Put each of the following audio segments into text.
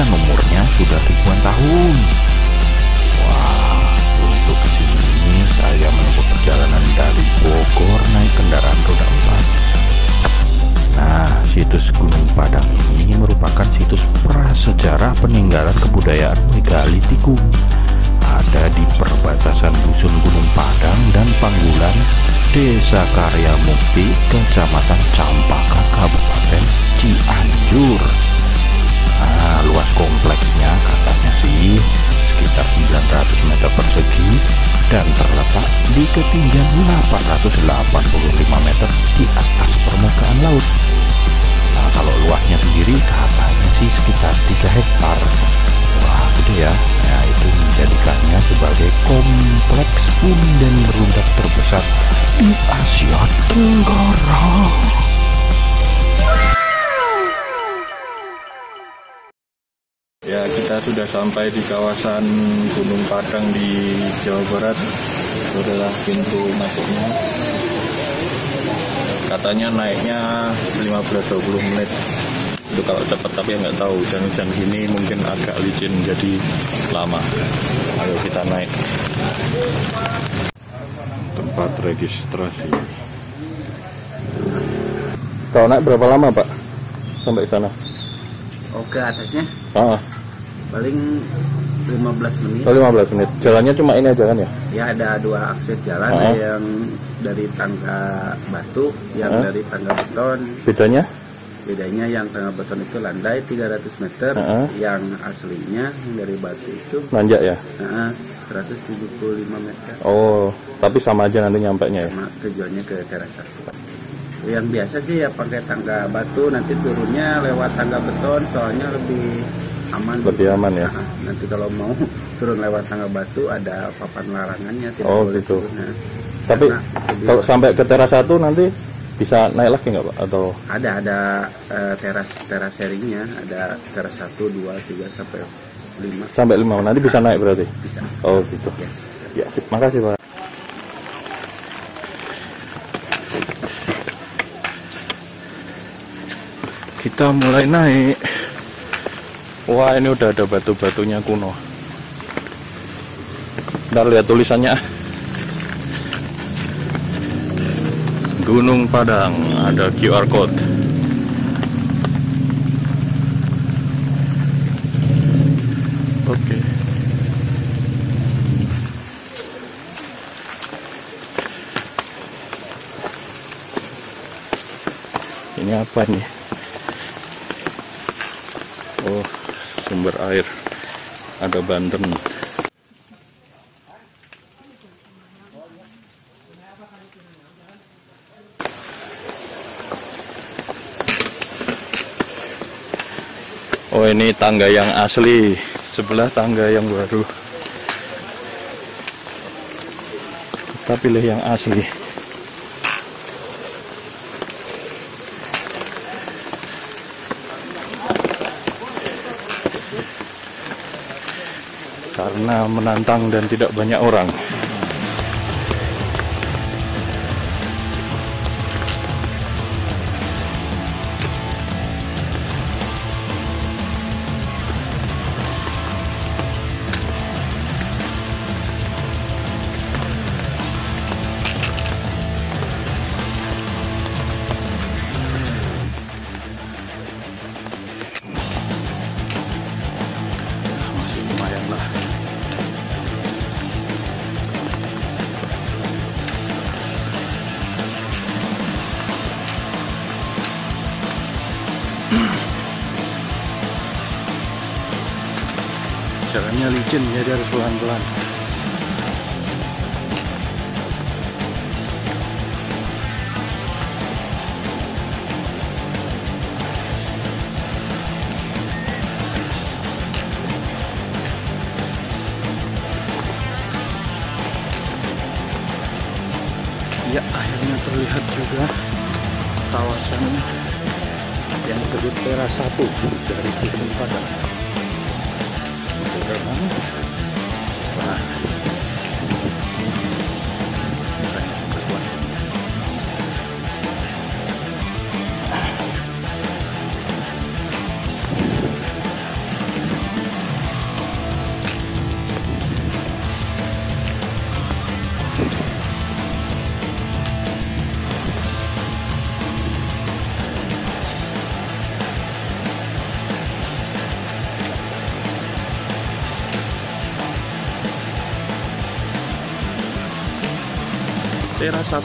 dan umurnya sudah ribuan tahun. Wah, untuk kesini saya menempuh perjalanan dari Bogor naik kendaraan roda 4. Nah, situs Gunung Padang ini merupakan situs prasejarah peninggalan kebudayaan Megalitikum. Ada di perbatasan Dusun Gunung Padang dan Panggulan, Desa Karya Mukti, Kecamatan Campaka, Kabupaten Cianjur. Nah, luas kompleksnya katanya sih sekitar 900 meter persegi dan terletak di ketinggian 885 meter di atas permukaan laut. Nah, kalau luasnya sendiri katanya sih sekitar 3 hektar. Wah, gede ya. Nah, itu menjadikannya sebagai kompleks punden berundak terbesar di Asia Tenggara. Ya, kita sudah sampai di kawasan Gunung Padang di Jawa Barat. Itu adalah pintu masuknya. Katanya naiknya 15-20 menit. Itu kalau cepat, tapi nggak tahu. Hujan-hujan gini mungkin agak licin, jadi lama. Ayo kita naik. Tempat registrasi. Kalau naik berapa lama, Pak? Sampai sana? Oke, atasnya Ah, paling 15 menit. 15 menit. Jalannya cuma ini aja kan ya? Ya, ada 2 akses jalan, yang dari tangga batu, yang dari tangga beton. Bedanya yang tangga beton itu landai 300 meter, yang aslinya yang dari batu itu nanjak ya? 175 meter. Oh, tapi sama aja nanti nyampainya ya? Sama, tujuannya ke teras 1. Yang biasa sih ya pakai tangga batu, nanti turunnya lewat tangga beton, soalnya lebih aman. Lebih aman ya? Nanti kalau mau turun lewat tangga batu ada papan larangannya, tidak boleh gitu. turun. Nah, tapi kalau sampai ke teras 1 nanti bisa naik lagi nggak Pak? Atau ada teras sharingnya, ada teras 1, 2, 3 sampai 5. Sampai 5 nanti bisa naik berarti? Bisa. Oh gitu. Ya, sip. Makasih Pak. Kita mulai naik. Wah, ini udah ada batu-batunya kuno. Ntar lihat tulisannya. Gunung Padang, ada QR code. Oke. Ini apa nih? Oh, sumber air. Ada Banten. Oh, ini tangga yang asli, sebelah tangga yang baru. Kita pilih yang asli. Karena menantang dan tidak banyak orang. Jalannya licin, jadi harus pelan-pelan. Ya, akhirnya terlihat juga kawasan yang disebut teras 1 dari Gunung Padang. Nah, teras 1.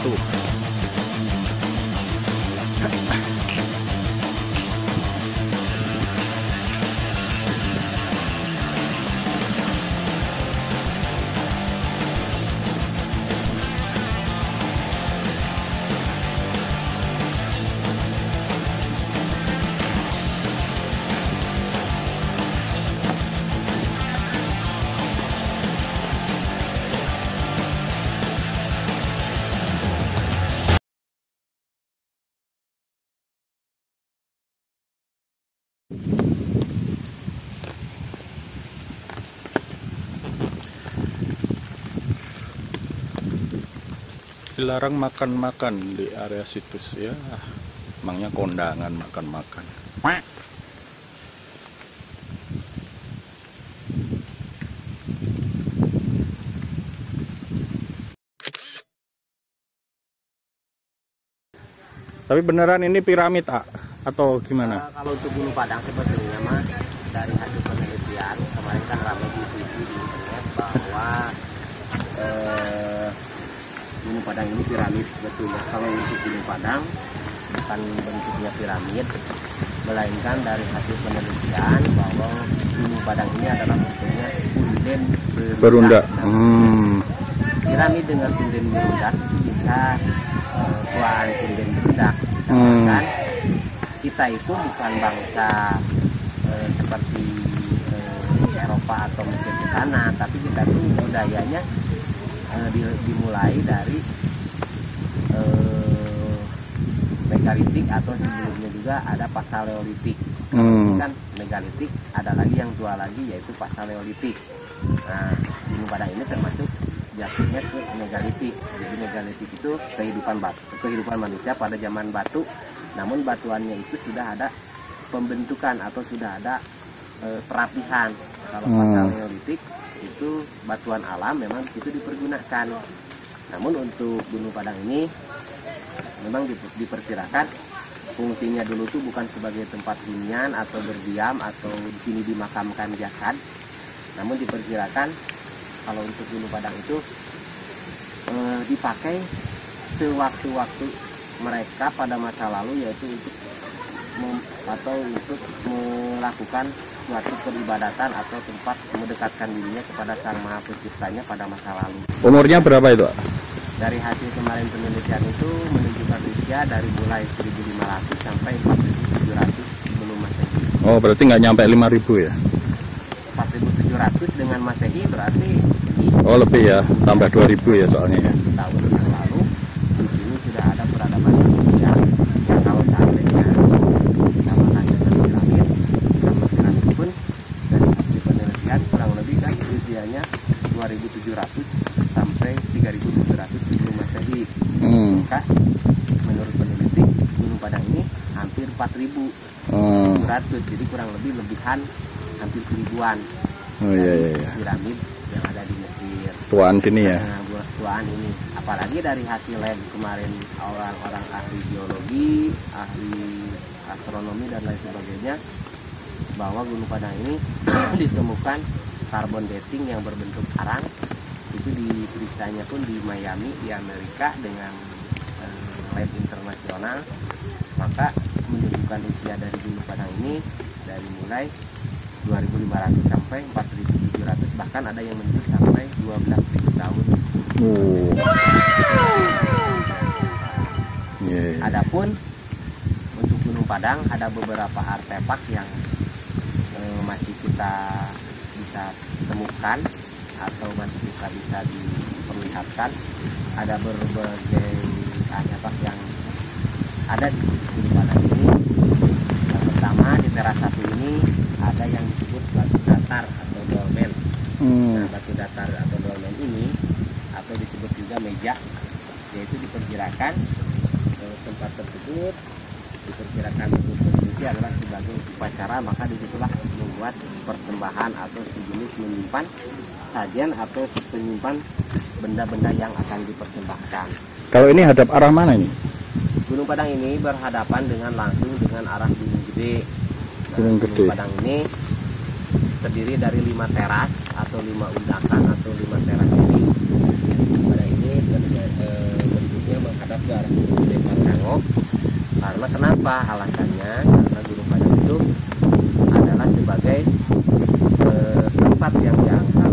Dilarang makan-makan di area situs ya. Emangnya kondangan makan-makan. Tapi beneran ini piramid atau gimana? Kalau untuk Gunung Padang sebetulnya mah dari hasil penelitian kemarin kan ramai di TV di internet bahwa Gunung Padang ini piramid sebetulnya. Kalau untuk Gunung Padang bukan bentuknya piramid, melainkan dari hasil penelitian bahwa Gunung Padang ini adalah bentuknya punden berundak. Piramid dengan punden berundak itu bisa tuan punden berundak. Kan kita itu bukan bangsa seperti Eropa atau Mesir ke sana, tapi kita itu budayanya dimulai dari megalitik atau sebelumnya juga ada Paleolitik. Kan megalitik, ada lagi yang tua lagi yaitu Paleolitik. Nah, Gunung Padang ini termasuk jatuhnya ke megalitik. Jadi megalitik itu kehidupan manusia pada zaman batu, namun batuannya itu sudah ada pembentukan atau sudah ada perapihan. Kalau Paleolitik itu batuan alam memang di situ dipergunakan. Namun untuk Gunung Padang ini memang diperkirakan fungsinya dulu tuh bukan sebagai tempat hunian atau berdiam atau di sini dimakamkan jasad. Namun diperkirakan kalau untuk Gunung Padang itu dipakai sewaktu-waktu mereka pada masa lalu, yaitu untuk melakukan suatu peribadatan atau tempat mendekatkan dirinya kepada Sang Maha Penciptanya pada masa lalu. Umurnya berapa itu? Dari hasil kemarin penelitian itu menunjukkan usia dari mulai 1.500 sampai 4.700 sebelum Masehi. Oh, berarti nggak nyampe 5.000 ya? 4.700 dengan Masehi berarti lebih ya, tambah 2.000 ya soalnya ya. Tahun yang lalu di sini sudah ada peradaban manusia yang kalau seandainya samakannya dari piramid, sama piramid pun dari hasil penelitian kurang lebih kan usianya 2.700 sampai 3.700 sebelum Masehi. Maka menurut peneliti Gunung Padang ini hampir 4.700, jadi kurang lebih lebihan hampir 1.000-an piramid yang ada di Mesir. Tuaan sini ya? Tuaan ini. Apalagi dari hasil lab kemarin orang-orang ahli geologi, ahli astronomi dan lain sebagainya, bahwa Gunung Padang ini ditemukan karbon dating yang berbentuk arang. Itu diperiksanya pun di Miami di Amerika dengan lab internasional. Maka menunjukkan usia dari Gunung Padang ini dari mulai 2.500 sampai 4.700, bahkan ada yang menunjuk sampai 12.000 tahun. Adapun untuk Gunung Padang ada beberapa artefak yang masih kita bisa temukan atau masih kita bisa diperlihatkan. Ada berbagai artefak yang ada di Gunung Padang ini. Yang pertama di teras 1 ini ada yang disebut batu datar atau dolmen. Nah, batu datar atau dolmen ini atau disebut juga meja, yaitu diperkirakan tempat tersebut diperkirakan untuk peneliti adalah sebagai upacara, maka disitulah membuat persembahan atau sejenis menyimpan sajian atau penyimpan benda-benda yang akan dipersembahkan. Kalau ini hadap arah mana ini? Gunung Padang ini berhadapan dengan langsung dengan arah Gunung Gede. Gunung Gede. Gunung Padang ini terdiri dari 5 teras atau 5 undakan atau 5 teras ini. Gunung Padang ini berbentuk menghadap ke arah Gunung Gede Pangrango. Karena kenapa? Alasannya karena Gunung Padang itu adalah sebagai tempat yang dianggap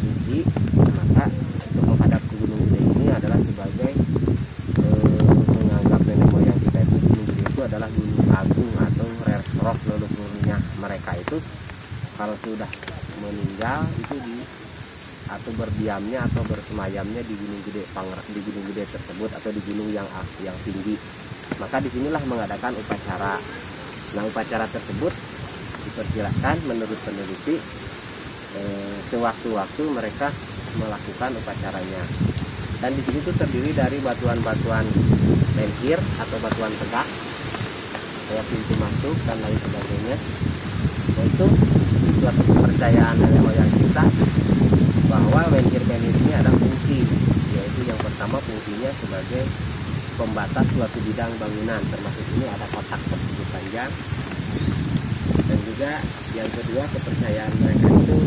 suci, maka untuk menghadap ke Gunung Gede ini adalah sebagai menganggap nenek moyang kita itu Gunung Gede itu adalah gunung agung atau roh leluhurnya mereka itu kalau sudah meninggal itu atau berdiamnya atau bersemayamnya di Gunung Gede tersebut atau di gunung yang tinggi. Maka disinilah mengadakan upacara. Nah, upacara tersebut diperkirakan menurut peneliti sewaktu-waktu mereka melakukan upacaranya. Dan di sini tuh terdiri dari batuan-batuan menhir atau batuan tegak, kayak pintu masuk dan lain sebagainya. Yaitu suatu kepercayaan nenek moyang kita bahwa menhir-menhir ini ada fungsi, yaitu yang pertama fungsinya sebagai pembatas suatu bidang bangunan, termasuk ini ada kotak persegi panjang. Dan juga yang kedua kepercayaan mereka itu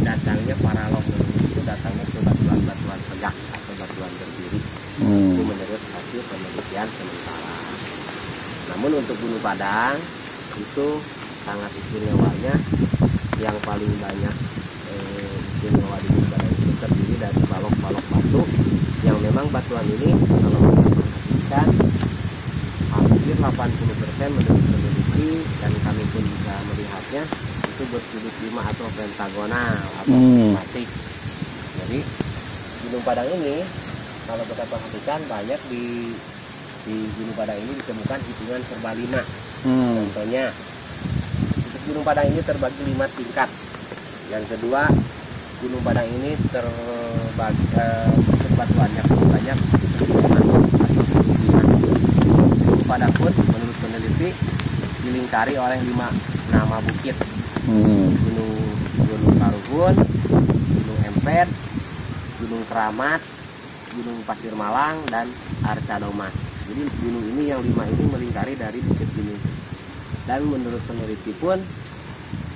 datangnya para leluhur itu datangnya ke batuan-batuan tegak atau batuan berdiri. Itu menurut hasil penelitian sementara. Namun untuk Gunung Padang itu sangat istimewanya, yang paling banyak istimewa di Gunung Padang itu terdiri dari balok-balok batu yang memang batuan ini kalau kita perhatikan hampir 80% menurut peneliti dan kami pun bisa melihatnya itu bersudut 5 atau pentagonal atau prismatik. Jadi Gunung Padang ini kalau kita perhatikan banyak di Gunung Padang ini ditemukan hitungan serba 5. Contohnya untuk Gunung Padang ini terbagi 5 tingkat. Yang kedua, Gunung Padang ini terbagi batuannya banyak Gunung Padang pun menurut peneliti dilingkari oleh 5 nama bukit. Gunung Karuhun, Gunung Empet, Gunung Keramat, Gunung Pasir Malang, dan Arcadomas. Jadi gunung ini yang 5 ini melingkari dari bukit gunung. Dan menurut peneliti pun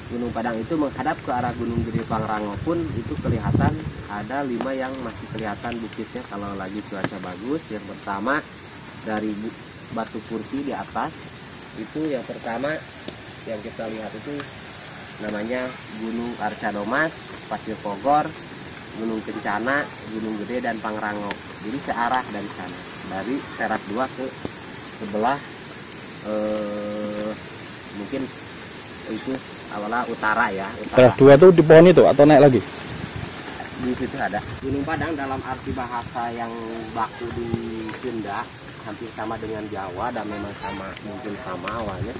Gunung Padang itu menghadap ke arah Gunung Gede Pangrango pun itu kelihatan ada 5 yang masih kelihatan bukitnya kalau lagi cuaca bagus. Yang pertama dari batu kursi di atas itu yang pertama yang kita lihat itu namanya Gunung Arcadomas, Pasir Pogor, Gunung Kencana, Gunung Gede, dan Pangrango. Jadi searah dari sana, dari Serak 2 ke sebelah mungkin itu awalnya utara ya. Serak 2 itu di pohon itu atau naik lagi? Di situ ada Gunung Padang dalam arti bahasa yang baku di Sunda hampir sama dengan Jawa dan memang sama mungkin sama awalnya,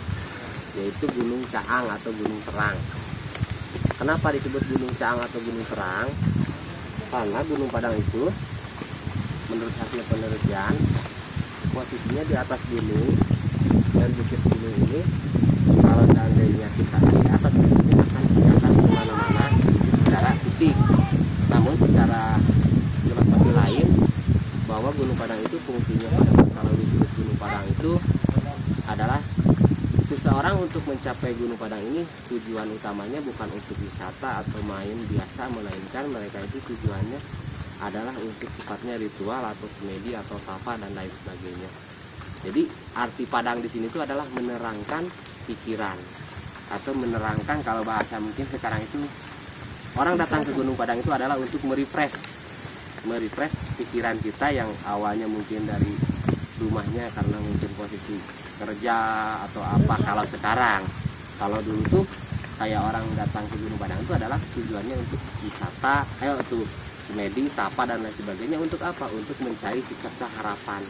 yaitu Gunung Caang atau Gunung Terang. Kenapa disebut Gunung Caang atau Gunung Terang? Karena Gunung Padang itu menurut hasil penelitian posisinya di atas gunung, dan bukit gunung ini kalau seandainya kita di atas ini akan kelihatan kemana-mana secara fisik. Namun secara filosofi lain bahwa Gunung Padang itu fungsinya pada masalah disebut Gunung Padang itu adalah seseorang untuk mencapai Gunung Padang ini tujuan utamanya bukan untuk wisata atau main biasa, melainkan mereka itu tujuannya adalah untuk sifatnya ritual atau semedi atau tapa dan lain sebagainya. Jadi arti Padang di sini itu adalah menerangkan pikiran atau menerangkan, kalau bahasa mungkin sekarang itu orang datang ke Gunung Padang itu adalah untuk merefresh pikiran kita yang awalnya mungkin dari rumahnya karena mungkin posisi kerja atau apa. Kalau sekarang, kalau dulu tuh kayak orang datang ke Gunung Padang itu adalah tujuannya untuk wisata, untuk semedi, tapa dan lain sebagainya. Untuk apa? Untuk mencari cita-cita harapan.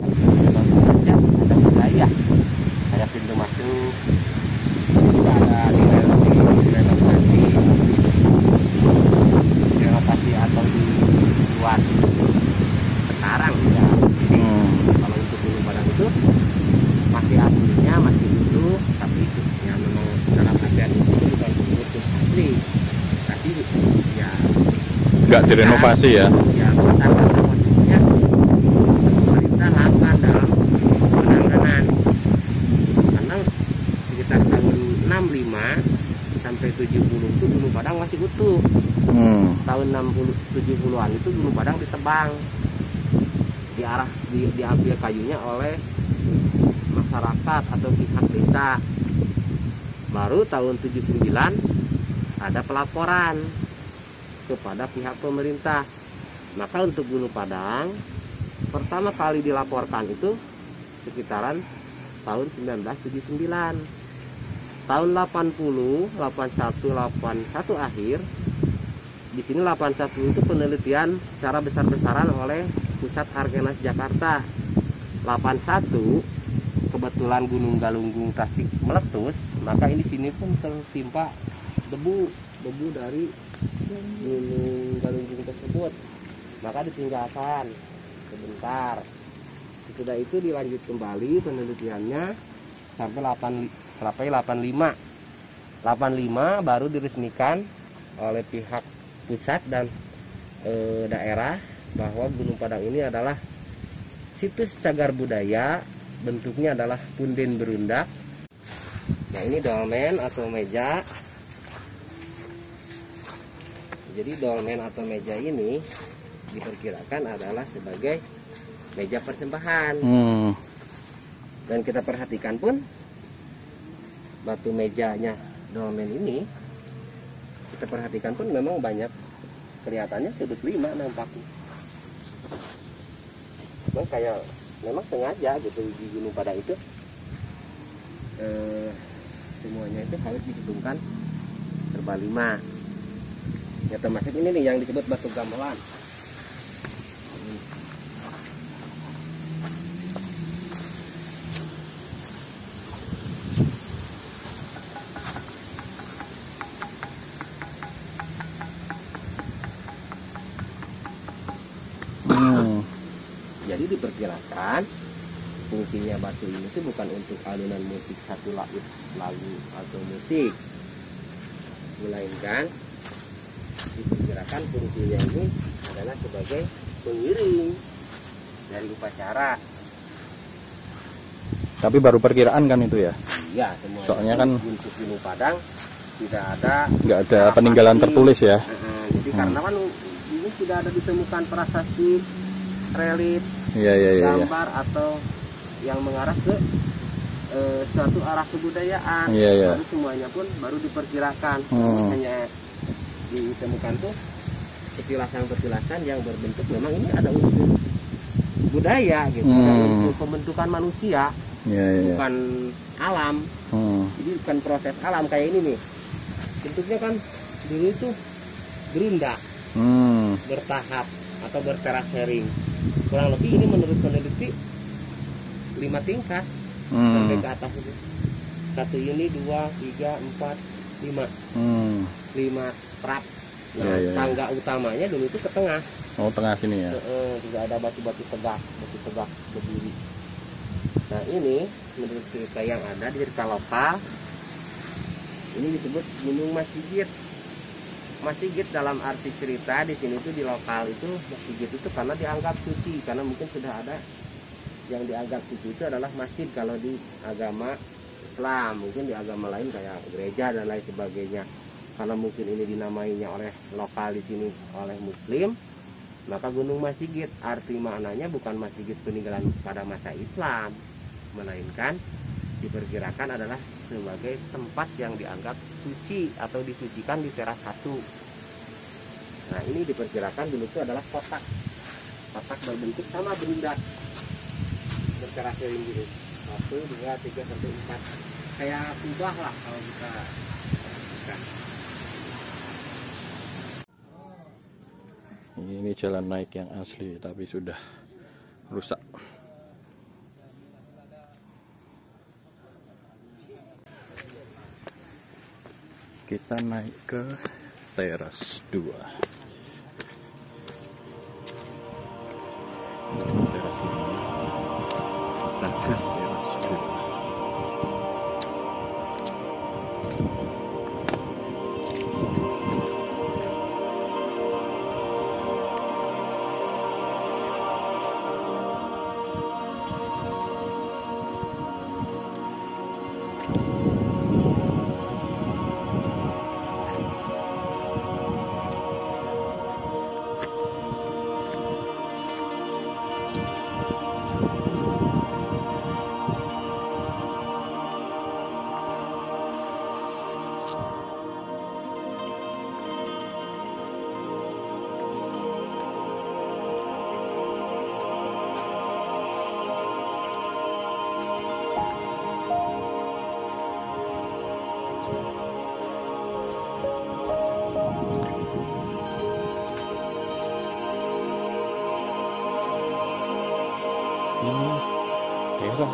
Ada budaya, ada pintu masuk, juga ada renovasi atau dibuat sekarang ya. Kalau untuk Gunung Padang itu masih aslinya masih utuh, tapi ya memang dalam artian itu bukan utuh asli, tapi ya nggak direnovasi ya. Ya karena posisinya pemerintah lakukan dalam penanganan, karena sekitar tahun 65 sampai 70 itu Gunung Padang masih utuh. Tahun 60-70an itu Gunung Padang ditebang, diambil kayunya oleh masyarakat atau pihak desa. Baru tahun 79 ada pelaporan kepada pihak pemerintah. Maka untuk Gunung Padang pertama kali dilaporkan itu sekitaran tahun 1979. Tahun 80, 81 akhir, di sini 81 itu penelitian secara besar-besaran oleh Pusat Arkenas Jakarta. 81 kebetulan Gunung Galunggung Tasik meletus, maka ini sini pun tertimpa debu dari Gunung Galunggung tersebut. Maka ditinggalkan sebentar. Sudah itu dilanjut kembali penelitiannya sampai 85 baru diresmikan oleh pihak pusat dan daerah bahwa Gunung Padang ini adalah situs cagar budaya, bentuknya adalah punden berundak. Nah, ini dolmen atau meja. Jadi dolmen atau meja ini diperkirakan adalah sebagai meja persembahan. Dan kita perhatikan pun batu mejanya dolmen ini, kita perhatikan pun memang banyak kelihatannya sudut 5 nampaknya. Memang kayak memang sengaja gitu di Gunung Padang itu semuanya itu harus dihitungkan serba 5. Ya, termasuk ini nih yang disebut batu gamelan. Jadi diperkirakan fungsinya batu ini itu bukan untuk alunan musik satu lagu atau musik, melainkan diperkirakan fungsinya ini adalah sebagai pengiring dari upacara. Tapi baru perkiraan kan itu ya? Iya, semua. Soalnya kan untuk Gunung Padang nggak ada peninggalan tertulis ya. Jadi karena kan ini tidak ada ditemukan prasasti, relief, gambar atau yang mengarah ke suatu arah kebudayaan. Baru semuanya pun baru diperkirakan. Hanya ditemukan tuh petilasan-petilasan yang berbentuk memang ini ada unsur budaya gitu, ada unsur pembentukan manusia, bukan alam. Jadi bukan proses alam kayak ini nih. Bentuknya kan dulu itu gerundak, bertahap atau berteras sharing. Kurang lebih ini menurut peneliti 5 tingkat sampai ke atas itu. 1 ini 2, 3, 4, 5. 5 trap. Nah, tangga utamanya dulu itu ke tengah. Oh, tengah sini ya. Juga ada batu-batu tegak berdiri. Nah, ini menurut cerita yang ada di cerita lokal, ini disebut Gunung Masigit. Masigit dalam arti cerita di sini itu di lokal itu Masigit itu karena dianggap suci, karena mungkin sudah ada yang dianggap suci itu adalah masjid kalau di agama Islam, mungkin di agama lain kayak gereja dan lain sebagainya. Karena mungkin ini dinamainya oleh lokal di sini oleh Muslim, maka Gunung Masigit arti maknanya bukan Masigit peninggalan pada masa Islam, melainkan diperkirakan adalah sebagai tempat yang dianggap suci atau disucikan di teras 1. Nah, ini diperkirakan dulu itu adalah kotak berbentuk sama berundak, berteras sharing gitu. 1, 2, 3, sampai 4, kayak kubah lah kalau kita perhatikan. Ini jalan naik yang asli tapi sudah rusak. Kita naik ke teras 2. Teras 2. Kita ke teras 2.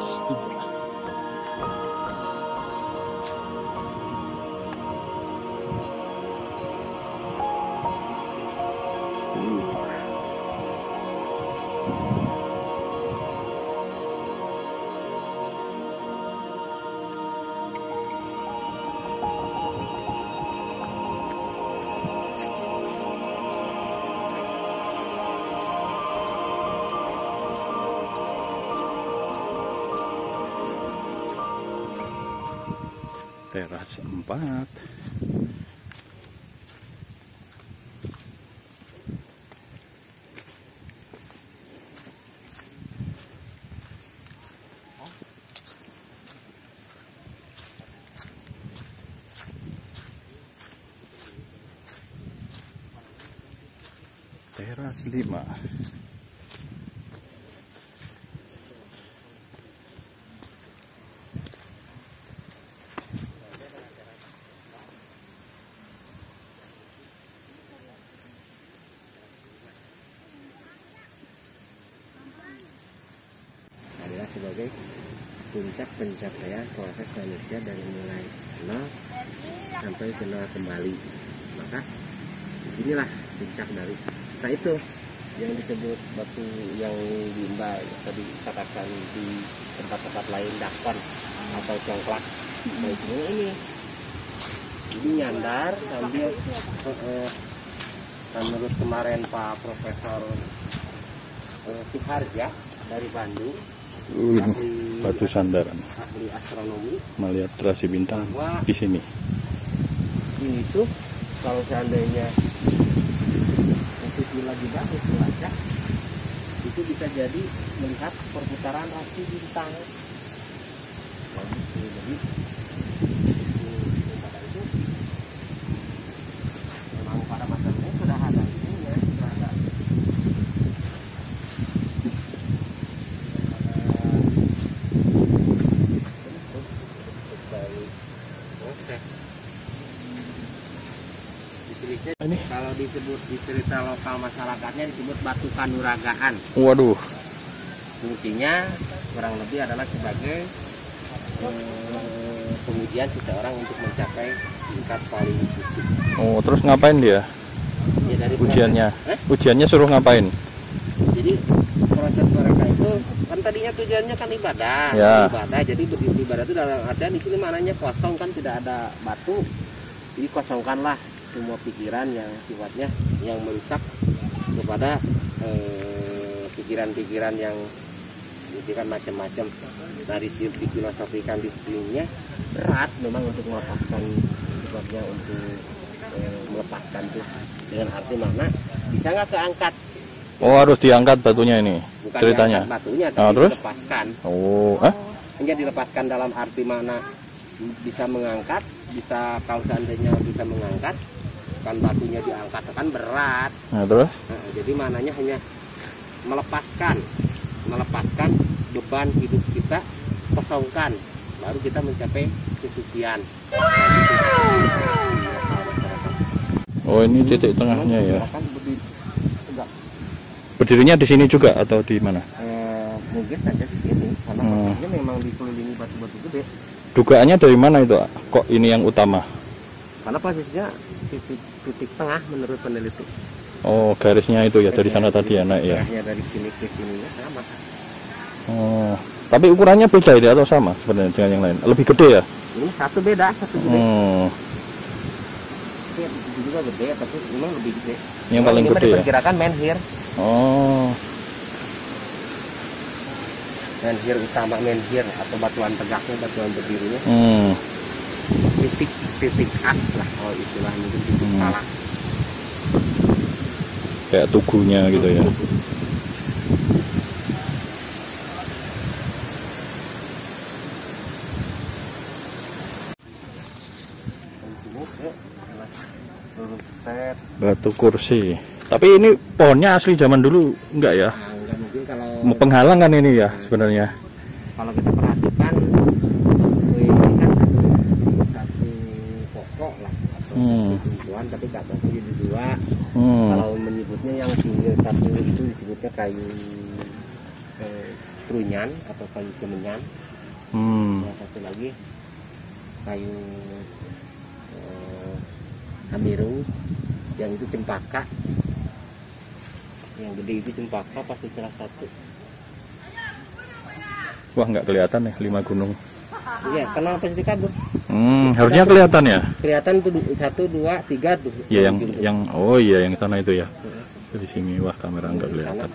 teras 3. Teras 4. Teras 5. Adalah sebagai puncak pencapaian proses manusia dari mulai nol sampai ke nol kembali. Maka inilah puncak dari. Nah itu yang disebut batu yang bimbal tadi katakan di tempat-tempat lain dakon atau congklak. Nah itu ini nyandar sambil menurut kemarin Pak Profesor Siharja dari Bandung, Batu sandaran. ahli astronomi, Melihat rasi bintang di sini. ini tuh kalau seandainya itu lagi bagus cuaca, itu bisa jadi melihat perputaran rasi bintang. Jadi pada itu memang pada masa ini sudah ada ininya, sudah ada Ini kalau disebut di cerita lokal masyarakatnya disebut batu kanuragaan. waduh, Fungsinya kurang lebih adalah sebagai pengujian seseorang untuk mencapai tingkat paling suci. oh terus ngapain dia Ya, dari ujiannya? proses- Ujiannya suruh ngapain? Jadi proses mereka itu kan tadinya tujuannya kan ibadah, Ya. ibadah. Jadi ibadah itu dalam artian di sini maknanya kosong, kan tidak ada batu. Jadi kosongkanlah semua pikiran yang sifatnya yang merusak kepada pikiran-pikiran yang kan macam-macam. Dari difilosofikan di sininya berat memang untuk melepaskan sifatnya untuk melepaskan tuh dengan arti mana bisa nggak keangkat. Oh harus diangkat batunya ini Bukan ceritanya. diangkat batunya, Ah, tapi terus? dilepaskan. Oh, Hingga dilepaskan dalam arti mana bisa mengangkat, bisa kalau seandainya bisa mengangkat, kan batunya diangkat kan berat. nah terus? Nah, jadi mananya hanya melepaskan beban hidup kita, kosongkan, baru kita mencapai kesucian. Oh ini titik tengahnya ya. Kan enggak, Berdirinya di sini juga atau di mana? mungkin saja di sini karena Hmm. posisinya memang dikelilingi batu-batu gede. Dugaannya dari mana itu? Kok ini yang utama? Karena posisinya titik tengah menurut peneliti. Oh garisnya itu ya dari sana tadi ya naik ya. Tengahnya dari sini ke sininya sama. Oh tapi ukurannya beda ini atau sama sebenarnya dengan yang lain? Lebih gede ya? Ini satu beda, satu gede. Itu juga gede, tapi memang lebih gede. Yang paling ini gede ya? diperkirakan menhir. Oh Menhir utama, menhir atau batuan tegaknya, batuan berdirinya. Titik khas lah kalau istilah mungkin titik salah. kayak tugunya gitu ya. Batu kursi. Tapi ini pohonnya asli zaman dulu enggak ya? Nah, enggak mungkin kalau Penghalang kan ini ya sebenarnya. kalau kita perhatikan ini kan satu pokok lah atau satu tumpuan, tapi katanya jadi dua. Kalau menyebutnya yang tinggal satu itu disebutnya kayu trunyan atau kayu kemenyan. Yang satu lagi kayu hamirung, yang itu cempaka. Yang gede itu cempaka, pasti salah satu. Wah, nggak kelihatan ya 5 gunung. Iya, karena pasti kabur. Harusnya kelihatan ya. Kelihatan tuh 1, 2, 3 tuh. Ya yang oh iya yang sana itu ya. Di sini wah kamera nggak kelihatan.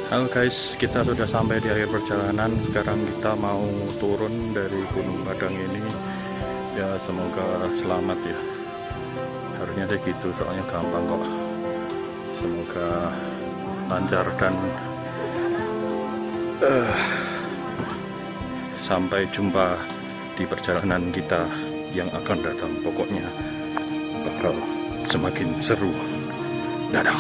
Halo guys, kita sudah sampai di akhir perjalanan. Sekarang kita mau turun dari Gunung Padang ini. Ya semoga selamat ya. Harusnya sih gitu, soalnya gampang kok. Semoga lancar dan sampai jumpa di perjalanan kita yang akan datang. Pokoknya bakal semakin seru. Dadah.